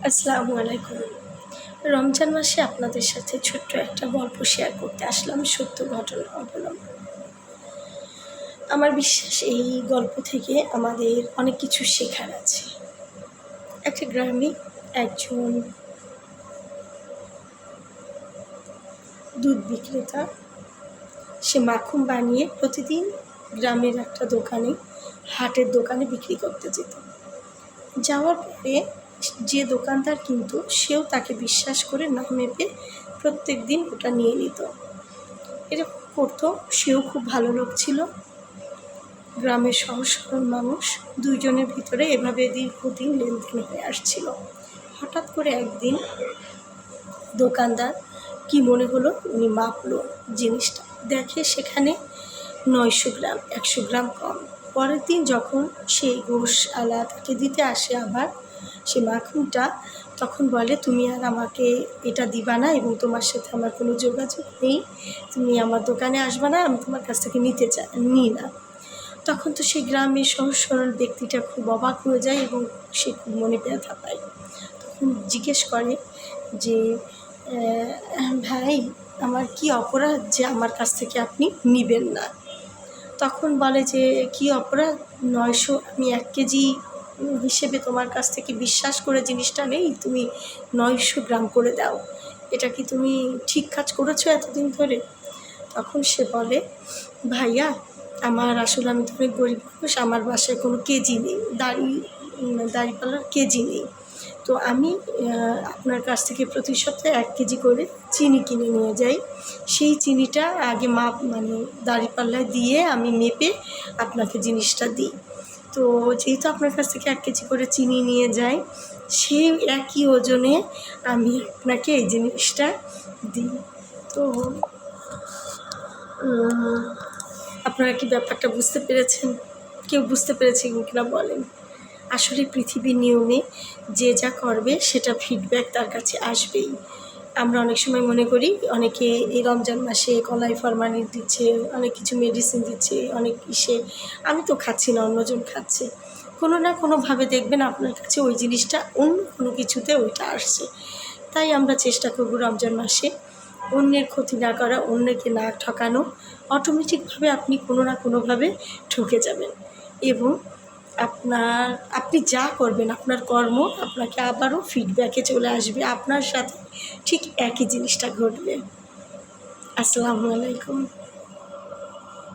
আসসালামু আলাইকুম। রমজান মাসে আপনাদের সাথে ছোট্ট একটা গল্প শেয়ার করতে আসলাম, সত্য ঘটনা অবলম্বনে। আমার বিশ্বাস এই গল্প থেকে আমাদের অনেক কিছু শেখার আছে। একটা গ্রামে একজন দুধ বিক্রেতা, সে মাখন বানিয়ে প্রতিদিন গ্রামের একটা দোকানে, হাটের দোকানে বিক্রি করতে যেত। যাওয়ার পরে যে দোকানদার কিনতো সেও তাকে বিশ্বাস করে না মেপে প্রত্যেক দিন ওটা নিয়ে নিত। এরকম করতো, সেও খুব ভালো লোক ছিল। গ্রামের সহজ সরল মানুষ, দুইজনের ভিতরে এভাবে দীর্ঘদিন লেনদেন হয়ে আসছিল। হঠাৎ করে একদিন দোকানদার কি মনে হলো, উনি মাপলো জিনিসটা, দেখে সেখানে 900 গ্রাম, 100 গ্রাম কম। পরের দিন যখন সেই গোশআলা তাকে দিতে আসে আবার সে মাখনটা, তখন বলে, তুমি আর আমাকে এটা দিবা না এবং তোমার সাথে আমার কোনো যোগাযোগ নেই, তুমি আমার দোকানে আসবা না, আমি তোমার কাছ থেকে নিই না। তখন তো সেই গ্রামের সহজ সরল ব্যক্তিটা খুব অবাক হয়ে যায় এবং সে খুব মনে ব্যথা পায়। তখন জিজ্ঞেস করে যে, ভাই, আমার কি অপরাধ যে আমার কাছ থেকে আপনি নিবেন না? তখন বলে যে, কি অপরাধ? 900, আমি 1 কেজি হিসেবে তোমার কাছ থেকে বিশ্বাস করে জিনিসটা নেই, তুমি 900 গ্রাম করে দাও। এটা কি তুমি ঠিক কাজ করেছো এতদিন ধরে? তখন সে বলে, ভাইয়া, আসলে আমি তো অনেক গরিব মানুষ, আমার বাসায় কোনো কেজি নেই, দাঁড়িপাল্লার কেজি নেই। তো আমি আপনার কাছ থেকে প্রতি সপ্তাহে 1 কেজি করে চিনি কিনে নিয়ে যাই। সেই চিনিটা আগে দাঁড়িপাল্লায় দিয়ে আমি মেপে আপনাকে জিনিসটা দিই। তো যেহেতু আপনার কাছ থেকে 1 কেজি করে চিনি নিয়ে যাই, সেই একই ওজনে আমি আপনাকে এই জিনিসটা দিই। তো আপনারা কি ব্যাপারটা বুঝতে পেরেছেন? কেউ বুঝতে পেরেছে কিনা বলেন? আসলে পৃথিবীর নিয়মে যে যা করবে সেটা ফিডব্যাক তার কাছে আসবেই। আমরা অনেক সময় মনে করি অনেকে এই রমজান মাসে কলাই ফরমালিন দিচ্ছে, অনেক কিছু মেডিসিন দিচ্ছে, অনেক আমি তো খাচ্ছি না, অন্যজন খাচ্ছে। কোনো না কোনোভাবে দেখবেন আপনার কাছে ওই জিনিসটা অন্য কোনো কিছুতে ওইটা আসছে। তাই আমরা চেষ্টা করব রমজান মাসে অন্যের ক্ষতি না করা, অন্যকে না ঠকানো। অটোমেটিকভাবে আপনি কোনো না কোনোভাবে ঠকে যাবেন এবং আপনি যা করবেন, আপনার কর্ম আপনাকে আবারও ফিডব্যাকে চলে আসবে, আপনার সাথে ঠিক একই জিনিসটা ঘটবে। আসসালামু আলাইকুম।